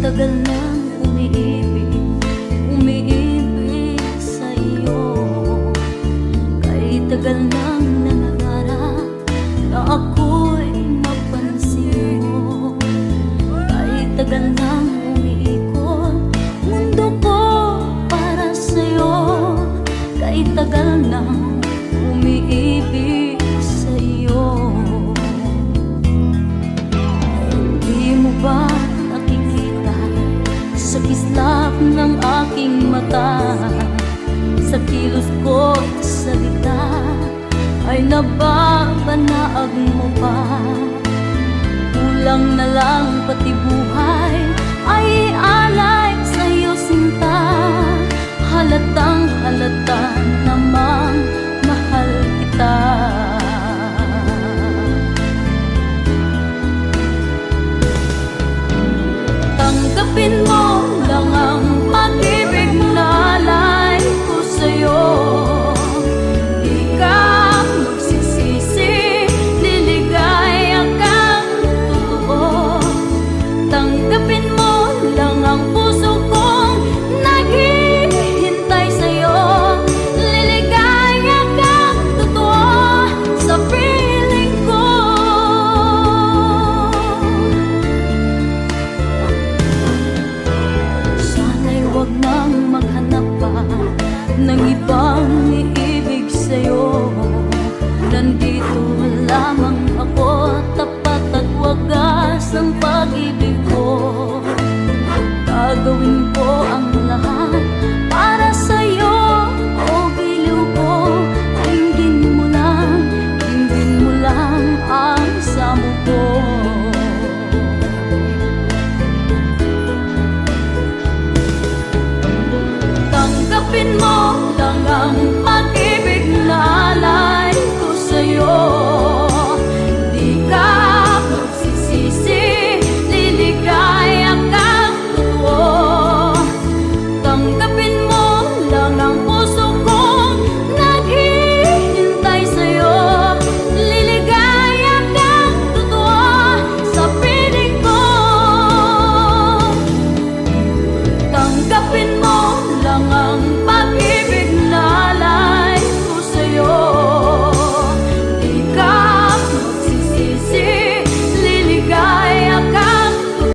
tagal nang umiibig sa'yo. Kahit tagal nang nangangarap na ako'y mapansin mo. Kahit tagal nang umiikot mundo ko para sa'yo. Kahit tagal nang umiibig sa'yo. Hindi mo ba sa kislap ng aking mata, sa kilos ko sa salita, ay nababanaag mo pa. Kulang na lang pati buhay ay alay sa'yo sinta. Halatang halata namang mahal kita. Tanggapin mo lang ang pag-ibig na alay ko sa'yo. Di ka magsisisi, liligaya kang totoo. Tanggapin mo lang ang puso kong naghihintay sa'yo. Liligaya kang totoo sa piling ko. Huwag nang maghanap pa ng ibang iibig sa'yo. Nandito lamang ako, tapat at wagas ang pag-ibig ko. Gagawin ko